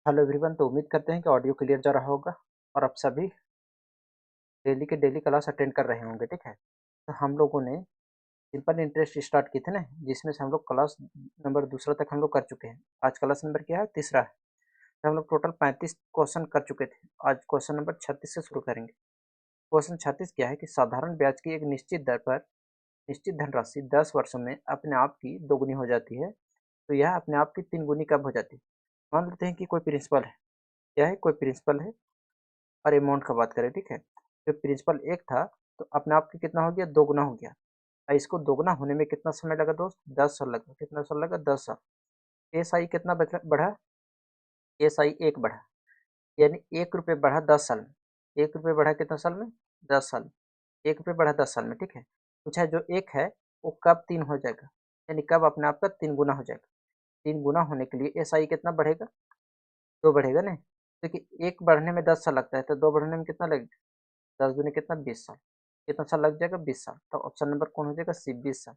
Hello everyone. तो उम्मीद करते हैं कि ऑडियो क्लियर जा रहा होगा और आप सभी डेली के डेली क्लास अटेंड कर रहे होंगे। ठीक है, तो हम लोगों ने सिंपल इंटरेस्ट स्टार्ट की थी ना, जिसमें से हम लोग क्लास नंबर दूसरा तक हम लोग कर चुके हैं। आज क्लास नंबर क्या है? तीसरा है। तो हम लोग टोटल 35 क्वेश्चन कर चुके थे। आज क्वेश्चन नंबर 36 से शुरू करेंगे। क्वेश्चन 36 क्या है कि साधारण ब्याज की एक निश्चित दर पर निश्चित धनराशि 10 वर्षों में अपने आप की दोगुनी हो जाती है, तो यह अपने आप की तीन गुनी कब हो जाती है? मान लेते हैं कि कोई प्रिंसिपल है। क्या है? कोई प्रिंसिपल है और अमाउंट का बात करें। ठीक है, जो प्रिंसिपल एक था तो अपने आप की कितना हो गया? दो गुना हो गया। और इसको दोगुना होने में कितना समय लगा दोस्त? 10 साल लगा। कितना साल लगा? 10 साल। एस आई कितना बढ़ा? एस आई एक बढ़ा, यानी 1 रुपये बढ़ा 10 साल में। 1 रुपये बढ़ा कितना साल में? 10 साल में। 1 रुपये बढ़ा 10 साल में। ठीक है, पूछा है जो एक है वो कब तीन हो जाएगा, यानी कब अपने आप का तीन गुना हो जाएगा। तीन गुना होने के लिए एस आई कितना बढ़ेगा? दो बढ़ेगा ना। देखिए, एक बढ़ने में 10 साल लगता है, तो दो बढ़ने में कितना लगेगा? 10 दूनी कितना? 20 साल। कितना साल लग जाएगा? 20 साल। तो ऑप्शन नंबर कौन हो जाएगा? सी, 20 साल।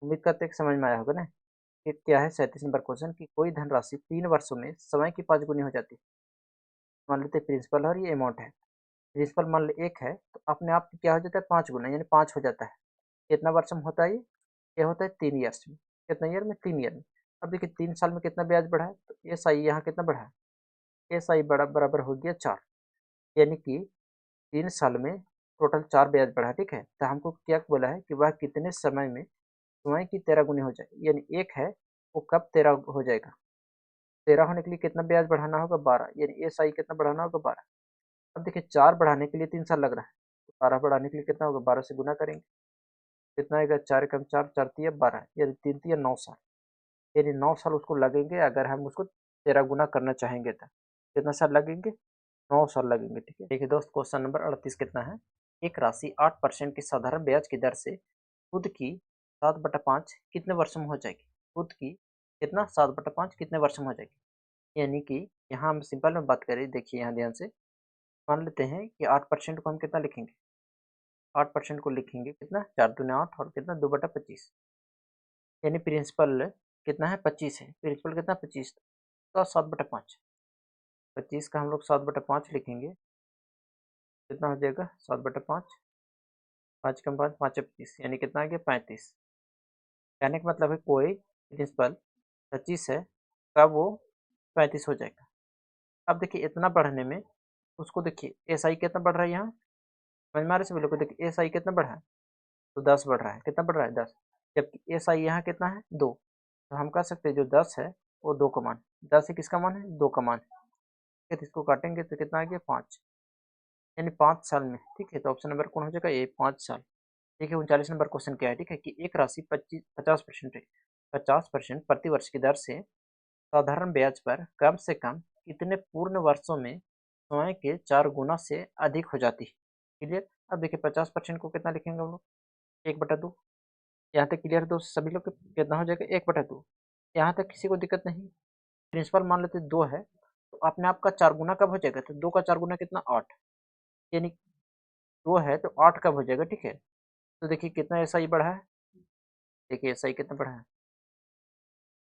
उम्मीद करते हैं कि समझ में आया होगा ना। कि क्या है 37 नंबर क्वेश्चन की कोई धनराशि 3 वर्षों में समय की 5 गुनी हो जाती है। मान लेते हैं प्रिंसिपल और ये अमाउंट है। प्रिंसिपल मान लो एक है तो अपने आप क्या हो जाता है? 5 गुना, यानी 5 हो जाता है। कितना वर्ष में होता है ये होता है 3 ईयर्स में। कितना ईयर में? 3 ईयर में। अब देखिए 3 साल में कितना ब्याज बढ़ा है, तो एस आई यहाँ कितना बढ़ा है? एस आई बड़ा बराबर हो गया 4, यानी कि 3 साल में टोटल 4 ब्याज बढ़ा। ठीक है, तो हमको क्या बोला है कि वह कितने समय में समय की 13 गुनी हो जाए, यानी एक है वो कब 13 हो जाएगा। 13 होने के लिए कितना ब्याज बढ़ाना होगा? 12, यानी एस आई कितना बढ़ाना होगा? 12। अब देखिए 4 बढ़ाने के लिए 3 साल लग रहा है, तो 12 बढ़ाने के लिए कितना होगा? 12 से गुना करेंगे। कितना आएगा? 4 कम 4, 4 तिया 12, यानी 3 तिया 9 साल। यानी 9 साल उसको लगेंगे अगर हम उसको 13 गुना करना चाहेंगे तो। कितना साल लगेंगे? 9 साल लगेंगे। ठीक है, देखिए दोस्त क्वेश्चन नंबर 38 कितना है। एक राशि 8% की साधारण ब्याज की दर से खुद की 7/5 कितने वर्ष में हो जाएगी? खुद की कितना? 7/5 कितने वर्ष में हो जाएगी? यानी कि यहाँ हम सिंपल में बात करें, देखिए यहाँ ध्यान से। मान लेते हैं कि 8% को हम कितना लिखेंगे? 8% को लिखेंगे कितना? 4 दूने 8 और कितना? 2/25। यानी प्रिंसिपल कितना है? 25 है। प्रिंसिपल कितना? 25, तो 7/5। 25 का हम लोग 7/5 लिखेंगे, कितना हो जाएगा? 7/5। 5 कम 5, 5 या 25, यानी कितना आ गया? 35। कहने का मतलब है कोई प्रिंसिपल 25 है, कब वो 35 हो जाएगा। अब देखिए इतना बढ़ने में उसको देखिए एस आई कितना बढ़ रहा है यहाँ? समझ में आ रहा है सभी लोग को? देखिए एस आई कितना बढ़ा है? तो 10 बढ़ रहा है। कितना बढ़ रहा है? 10। जबकि एस आई यहाँ कितना है? 2। तो हम कह सकते हैं जो 10 है वो 2 का मान। 10 है किसका मान है? 2 का मान। फिर इसको काटेंगे तो कितना आ गया? 5, यानी 5 साल में। ठीक है, तो ऑप्शन नंबर कौन हो जाएगा? ये 5 साल। देखिए 39 नंबर क्वेश्चन क्या है। ठीक है, कि एक राशि 50% है, 50% प्रति वर्ष की दर से साधारण ब्याज पर कम से कम कितने पूर्ण वर्षों में समय के 4 गुना से अधिक हो जाती है? क्लियर? अब देखिए 50% को कितना लिखेंगे हम लोग? 1/2। यहाँ तक क्लियर? तो सभी लोग कितना हो जाएगा? 1/2। यहाँ तक किसी को दिक्कत नहीं? प्रिंसिपल मान लेते 2 है, तो अपने आप का 4 गुना कब हो जाएगा? तो 2 का 4 गुना कितना? 8, यानी 2 है तो 8 कब हो जाएगा? ठीक है, तो देखिए कितना एस आई बढ़ा है। देखिए एस आई कितना बढ़ा है?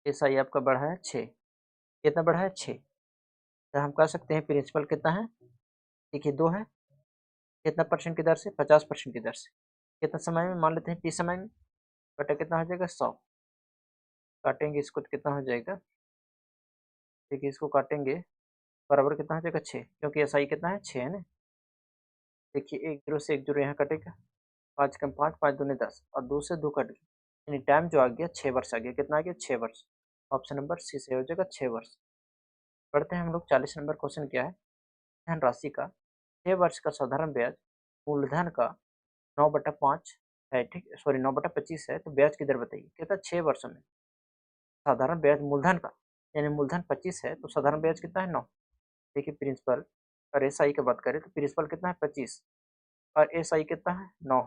एस आई आपका बढ़ा है 6। कितना बढ़ा है? 6। तो हम कह सकते हैं प्रिंसिपल कितना है? देखिए 2 है। कितना परसेंट की दर से? 50% की दर से। कितना समय में? मान लेते हैं 30 समय में। बटा कितना हो जाएगा? 100। काटेंगे इसको तो कितना हो जाएगा? देखिए इसको काटेंगे, बराबर कितना हो जाएगा? 6, क्योंकि एस आई कितना है? 6 है ना। देखिए एक जीरो से एक जीरो यहाँ कटेगा। 5 कम 5, 5 दूने 10 और 2 से 2 कट गया, यानी टाइम जो आ गया 6 वर्ष आ गया। कितना आ गया? 6 वर्ष। ऑप्शन नंबर सी से हो जाएगा 6 वर्ष। पढ़ते हैं हम लोग 40 नंबर क्वेश्चन क्या है। धनराशि का 6 वर्ष का साधारण ब्याज मूलधन का 9/5 है। ठीक, सॉरी 9/25 है, तो ब्याज की दर बताइए। कितना? 6 वर्षों में साधारण ब्याज मूलधन का, यानी मूलधन 25 है तो साधारण ब्याज कितना है? 9। देखिए प्रिंसिपल और एस आई की बात करें तो प्रिंसिपल कितना है? 25 और एस आई कितना है? 9।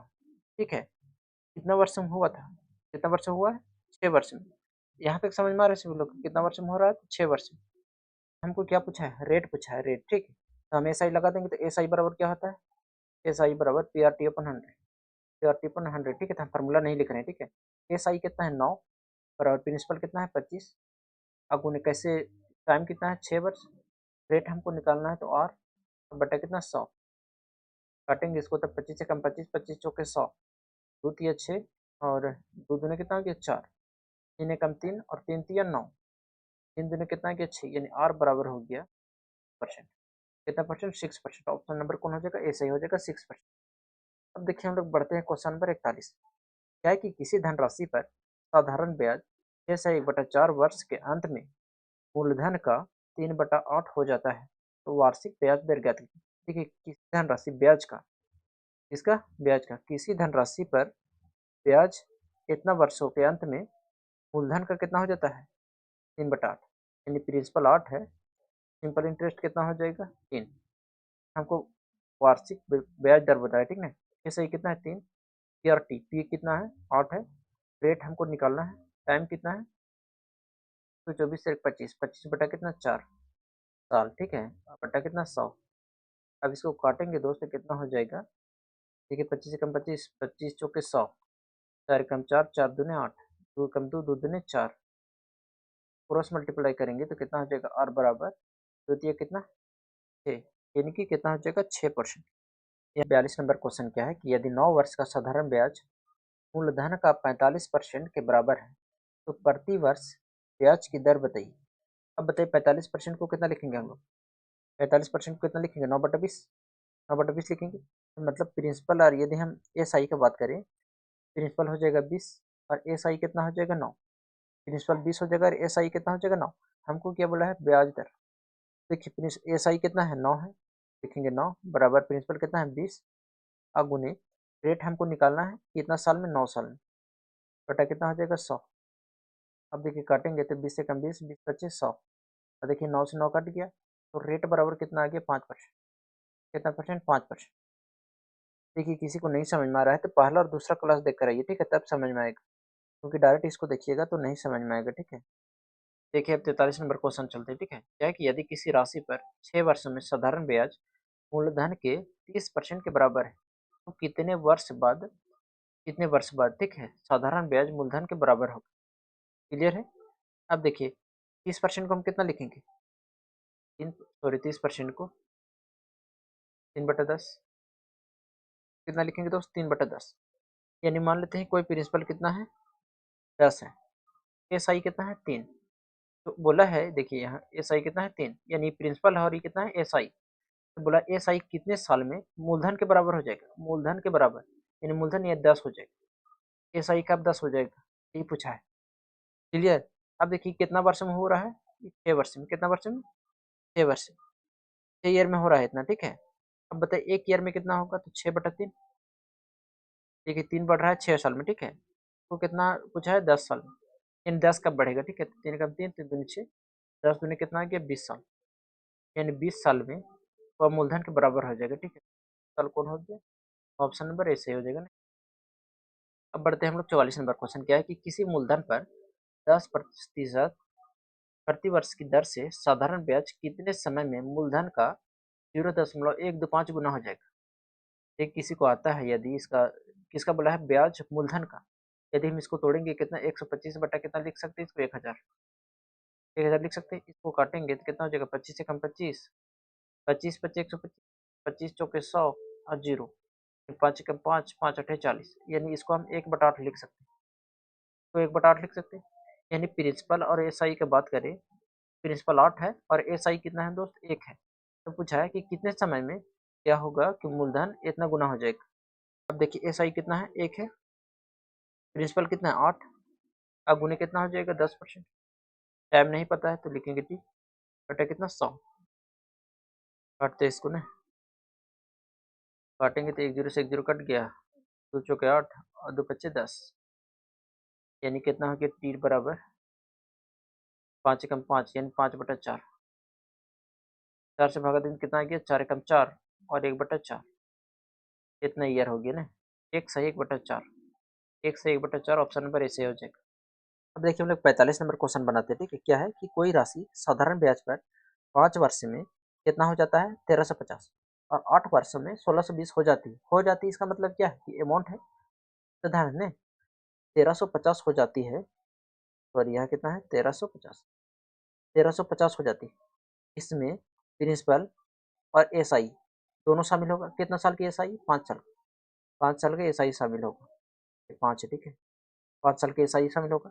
ठीक है, कितना वर्ष में हुआ था? कितना वर्ष में हुआ है? 6 वर्ष में। यहाँ तक समझ में आ रहा है सभी लोग? कितना वर्ष में हो रहा है? तो 6 वर्ष में। हमको क्या पूछा है? रेट पूछा है, रेट। ठीक है, तो हम एस आई लगा देंगे, तो एस आई बराबर क्या होता है? एस आई बराबर पी आर टी अपन 100। पी आर टी अपन 100। ठीक है, तो हम फार्मूला नहीं लिख रहे हैं। ठीक है, एस आई कितना है? 9 बराबर प्रिंसिपल कितना है? 25। अब उन्हें कैसे? टाइम कितना है? 6 वर्ष। रेट हमको निकालना है तो आर बटा कितना 100, काटेंगे इसको तो 25 से कम 25, 25 चौके 100, दो तिया 6 और दो दूने कितना हो गया 4, तीन एकम 3 और तीन तिया 9, तीन दूने कितना हो गया 6, यानी आर बराबर हो गया परसेंट। कितना परसेंट? 6%। ऑप्शन नंबर कौन हो जाएगा? ए सही हो जाएगा 6%। अब देखिए हम लोग बढ़ते हैं क्वेश्चन नंबर 41। क्या है कि किसी धनराशि पर साधारण ब्याज 6/1/4 वर्ष के अंत में मूलधन का 3/8 हो जाता है, तो वार्षिक ब्याज दर ज्ञात कीजिए। देखिए किसी धनराशि ब्याज का, किसका? ब्याज का। किसी धनराशि पर ब्याज इतना वर्षों के अंत में मूलधन का कितना हो जाता है? 3/8, यानी प्रिंसिपल 8 है, सिंपल इंटरेस्ट कितना हो जाएगा? 3। हमको वार्षिक ब्याज दर बताया, ठीक ना। ये सही कितना है? 3। पी और टी, पी कितना है? 8 है। रेट हमको निकालना है, टाइम कितना है? तो 24 से 25, 25 बटा कितना? 4 साल, ठीक है, बटा कितना? 100। अब इसको काटेंगे दोस्त तो कितना हो जाएगा? देखिए 25 से कम 25, 25 चौके 100, 4 कम 4, 4 दूने 8, 2 कम 2, 2 दूने 4, क्रॉस मल्टीप्लाई करेंगे तो कितना हो जाएगा? आर बराबर द्वितीय कितना? 6, यानी कि कितना हो जाएगा? 6%। यह 42 नंबर क्वेश्चन क्या है कि यदि 9 वर्ष का साधारण ब्याज मूलधन का 45% के बराबर है तो प्रति वर्ष ब्याज की दर बताइए। अब बताइए 45% को कितना लिखेंगे हम लोग? 45% को कितना लिखेंगे? 9/20, 9/20 लिखेंगे। तो मतलब प्रिंसिपल, और यदि हम एस आई की बात करें, प्रिंसिपल हो जाएगा 20 और एस आई कितना हो जाएगा? 9। प्रिंसिपल 20 हो जाएगा और एस आई कितना हो जाएगा? 9। हमको क्या बोला है? ब्याज दर। देखिए एस आई कितना है? 9 है, लिखेंगे 9 बराबर प्रिंसिपल कितना है? 20 अगुने रेट हमको निकालना है कितना साल में? 9 साल में, बटा कितना हो जाएगा? 100। अब देखिए काटेंगे तो 20 से कम 20, 20 25 100, और देखिए 9 से 9 कट गया तो रेट बराबर कितना आ गया? 5%। कितना परसेंट? 5%। देखिए किसी को नहीं समझ में आ रहा है तो पहला और दूसरा क्लास देख कर आइए, ठीक है, तब समझ में आएगा, क्योंकि डायरेक्ट इसको देखिएगा तो नहीं समझ में आएगा, ठीक है। देखिए अब 43 नंबर क्वेश्चन चलते हैं, ठीक है। क्या है कि यदि किसी राशि पर 6 वर्षों में साधारण ब्याज मूलधन के 30% के बराबर है तो कितने वर्ष बाद, ठीक है, साधारण ब्याज मूलधन के बराबर होगा? क्लियर है? अब देखिए 30% को हम कितना लिखेंगे? 30% को 3/10 कितना लिखेंगे दोस्त? 3/10, यानी मान लेते हैं कोई प्रिंसिपल कितना है? 10 है, एस आई कितना है? 3। तो बोला है, देखिए यहाँ एस आई कितना है? 3, यानी प्रिंसिपल है और ये कितना है? S I. तो बोला एस आई कितने साल में मूलधन के बराबर हो जाएगा? मूलधन के बराबर, यानी मूलधन ये 10 हो जाएगा, एस आई कब 10 हो जाएगा? ये पूछा है। क्लियर? अब देखिए कितना वर्ष में हो रहा है? 6 वर्ष में। कितना वर्ष में? 6 वर्ष, 6 ईयर में हो रहा है इतना, ठीक है। अब बताइए एक ईयर में कितना होगा? तो 6/3, देखिए 3 बढ़ रहा है 6 साल में, ठीक है। तो कितना पूछा है? 10 साल में, इन 10 कब बढ़ेगा? ठीक है, 3 कम 3, 3 दूनी 6, 10 दूनी कितना आ गया? 20 साल, यानी 20 साल में वह मूलधन के बराबर हो जाएगा, ठीक है। साल कौन हो गया? ऑप्शन नंबर ए सही हो जाएगा ना। अब बढ़ते हैं हम लोग 44 नंबर क्वेश्चन। क्या है कि किसी मूलधन पर 10% प्रति वर्ष की दर से साधारण ब्याज कितने समय में मूलधन का 0.125 गुना हो जाएगा? एक किसी को आता है, यदि इसका किसका बोला है? ब्याज मूलधन का। यदि हम इसको तोड़ेंगे कितना? 125 बटा कितना लिख सकते हैं इसको? 1000, 1000 लिख सकते हैं। इसको काटेंगे तो कितना हो जाएगा? 25 से कम 25, 25 25 125, 25 चौके 100 और 0, 5 कम 5, 5 8 40, यानी इसको हम 1/8 लिख सकते हैं। तो 1/8 लिख सकते हैं, यानी प्रिंसिपल और एस आई की बात करें, प्रिंसिपल 8 है और एस आई कितना है दोस्त? 1 है। तो पूछा है कि कितने समय में क्या होगा कि मूलधन इतना गुना हो जाएगा? अब देखिए एस आई कितना है? 1 है, प्रिंसिपल कितना है? 8, अब गुने कितना हो जाएगा? 10%। टाइम नहीं पता है तो लिखेंगे टी बटा कितना? 100। काटते हैं इसको ना, काटेंगे तो 1 0 से 1 0 कट गया, 2 चौके 8 और 2 पच्चे 10, यानी कितना हो गया? टी बराबर 5 कम 5, यानी 5/4, 4 से भागा दिन कितना आ गया? 4 कम 4 और 1/4, इतना ईयर हो गया ना। 1 सही 1/4, 1 से 1/4, ऑप्शन नंबर ऐसे हो जाएगा। अब देखिए हम लोग 45 नंबर क्वेश्चन बनाते हैं, ठीक है। क्या है कि कोई राशि साधारण ब्याज पर 5 वर्ष में कितना हो जाता है? 1350, और 8 वर्षों में 1620 हो जाती है। हो जाती है इसका मतलब क्या है कि अमाउंट है, साधारण है, 1350 हो जाती है, और यह कितना है? 1350, 1350 हो जाती है। इसमें प्रिंसिपल और एसआई दोनों शामिल होगा। कितना साल की एसआई? 5 साल। 5 साल का एसआई शामिल होगा। 5 है, ठीक है। 5 साल के एसआई शामिल होगा।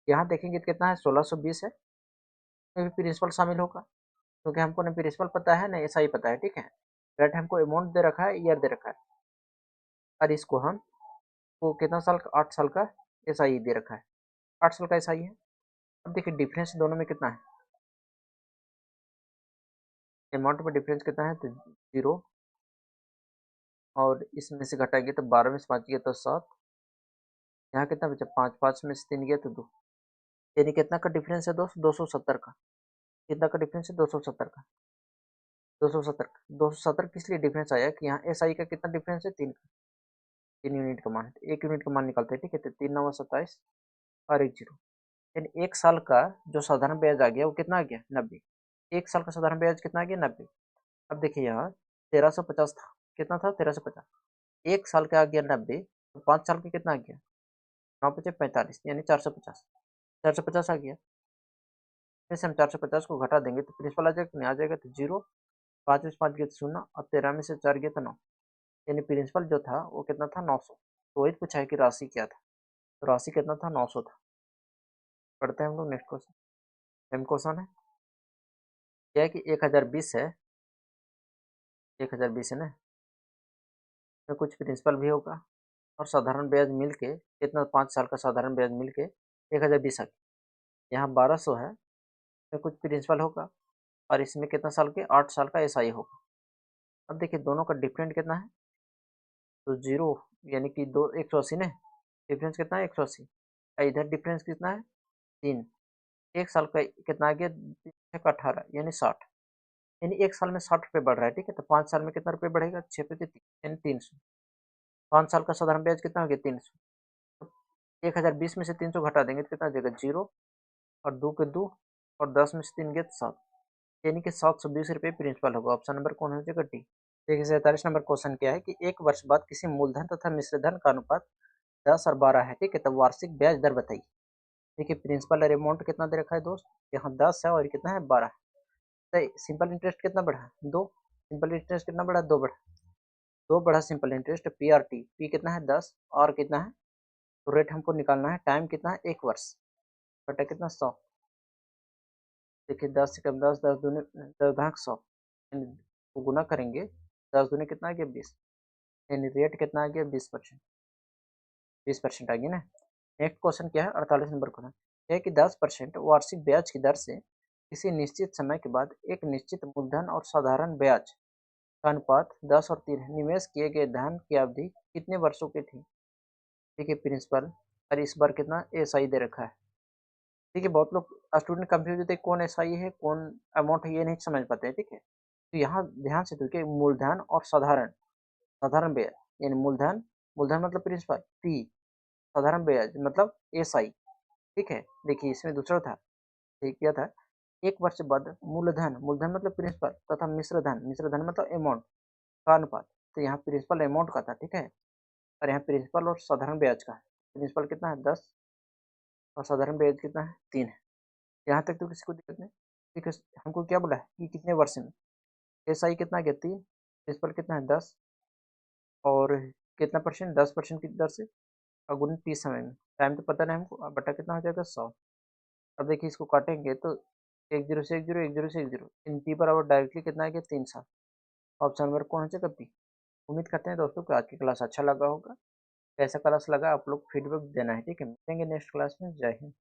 यहाँ देखेंगे तो कितना है? 1620 है। इसमें भी प्रिंसिपल शामिल होगा, क्योंकि हमको ना प्रिंसिपल पता है ना एसआई पता है, ठीक है। रेट हमको अमाउंट दे रखा है, ईयर दे रखा है, और इसको हम को कितना साल का? 8 साल का एसआई दे रखा है। 8 साल का एसआई है। अब देखिए डिफरेंस दोनों में कितना है। अमाउंट में डिफरेंस कितना है? तो 0, और इसमें से घटाएंगे तो 12 में से 5 गया तो 7। यहाँ कितना बचा? 5, 5 में से 3 गया तो 2। यानी कितना का डिफरेंस है दोस्त? 270 का। कितना का डिफरेंस है? 270 का। 270 का। 270 किस लिए डिफरेंस आया कि यहाँ एसआई का कितना डिफरेंस है? 3 का। 3 यूनिट का मान है, तो 1 यूनिट का मान निकालते हैं, ठीक है। तो 3 9 27 और 1 0। यानी 1 साल का जो साधारण ब्याज आ गया वो कितना आ गया? 90। 1 साल का साधारण ब्याज कितना आ गया? 90। अब देखिए यहाँ 1350 था। कितना था? 1350। 1 साल का आ गया 90, तो 5 साल का कितना आ गया? 9 × 5 = 45, यानी 450। 450 आ गया। फिर से हम 450 को घटा देंगे तो प्रिंसिपल आ जाएगा, नहीं आ जाएगा तो 0। 5 में से 5 गया तो 0, और 13 में से 4 गया तो 9। यानी प्रिंसिपल जो था वो कितना था? 900। तो वही पूछा है कि राशि क्या था, तो राशि कितना था? 900 था। पढ़ते हैं हम लोग नेक्स्ट क्वेश्चन। सेम क्वेश्चन है। क्या है कि 1020 है, 1020 है ना, में कुछ प्रिंसिपल भी होगा और साधारण ब्याज मिल के कितना? 5 साल का साधारण ब्याज मिल के 1020 आ गया। यहाँ 1200 है, में कुछ प्रिंसिपल होगा और इसमें कितना साल के? 8 साल का एसआई होगा। अब देखिए दोनों का डिफरेंट कितना है, तो 0, यानी कि 180 ने। डिफरेंस कितना है? 180। इधर डिफरेंस कितना है? 3। 1 साल का कितना आ गया? 18, यानी 60। यानी 1 साल में 60 रुपये बढ़ रहा है, ठीक है। तो 5 साल में कितना रुपये बढ़ेगा? 6 × 3 यानी 300। 5 साल का साधारण ब्याज कितना हो गया? 300। 1020 में से 300 घटा देंगे तो कितना आ जाएगा? 0, और 2 के 2, और 10 में से 3 गया तो 7। यानी कि 720 रुपये प्रिंसिपल होगा। ऑप्शन नंबर कौन हो जाएगा? डी। देखिए 47 नंबर क्वेश्चन क्या है कि 1 वर्ष बाद किसी मूलधन तथा मिश्रधन का अनुपात 10 और 12 है, ठीक है। तब वार्षिक ब्याज दर बताइए। देखिए प्रिंसिपल और अमाउंट कितना दे रखा है दोस्त? यहाँ 10 है और कितना है? 12। तो सिंपल इंटरेस्ट कितना बढ़ा? 2। सिंपल इंटरेस्ट कितना बढ़ा? 2 बढ़ा। 2 बढ़ा simple interest. P R T, P कितना है? 10, और कितना है? तो रेट हमको निकालना है। टाइम कितना है? 1 वर्ष, बटा कितना? 100। देखिए 10 से कम 10, 10 दूनी 10 भाग 100, यानी वो गुना करेंगे। 10 दूनी कितना आ गया? 20। यानी रेट कितना आ गया? 20%। 20% आ गया ना। नेक्स्ट क्वेश्चन क्या है? 48 नंबर क्वेश्चन है कि 10% वार्षिक ब्याज की दर से किसी निश्चित समय के बाद एक निश्चित मूलधन और साधारण ब्याज का अनुपात 10 और 3 है। निवेश किए गए धन की अवधि कितने वर्षों की थी? ठीक है प्रिंसिपल, और इस बार कितना एसआई दे रखा है। ठीक है, बहुत लोग स्टूडेंट कंफ्यूज होते हैं कौन एसआई है कौन अमाउंट है, ये नहीं समझ पाते हैं, ठीक है। तो यहाँ ध्यान से देखिए मूलधन और साधारण, साधारण ब्याज यानी मूलधन, मूलधन मतलब प्रिंसिपल, पी साधारण ब्याज मतलब एसआई, ठीक है। देखिए इसमें दूसरा था, ठीक किया था। 1 वर्ष बाद मूलधन, मूलधन मतलब प्रिंसिपल, तथा मिश्रधन, मिश्रधन मतलब अमाउंट का अनुपात। तो यहाँ प्रिंसिपल अमाउंट का था, ठीक है, और यहाँ प्रिंसिपल और साधारण ब्याज का है। प्रिंसिपल कितना है? 10, और साधारण ब्याज कितना है? 3 है। यहाँ तक तो किसी को दिक्कत नहीं, ठीक है। हमको क्या बोला है कि कितने वर्ष में? एसआई कितना गया? 3। प्रिंसिपल कितना है? 10, और कितना परसेंट? 10% की दर से, और गुणित 30 समय में। टाइम तो पता नहीं हमको, अब बटा कितना हो जाएगा? 100। अब देखिए इसको काटेंगे तो 10 से 10, 10 से 10, इन पी पर और डायरेक्टली कितना आ गया? 3 साल। ऑप्शन नंबर कौन हो जाएगा? बी। उम्मीद करते हैं दोस्तों को आज की क्लास अच्छा लगा होगा। कैसा क्लास लगा आप लोग फीडबैक देना है, ठीक है। मिलेंगे नेक्स्ट क्लास में। जय हिंद।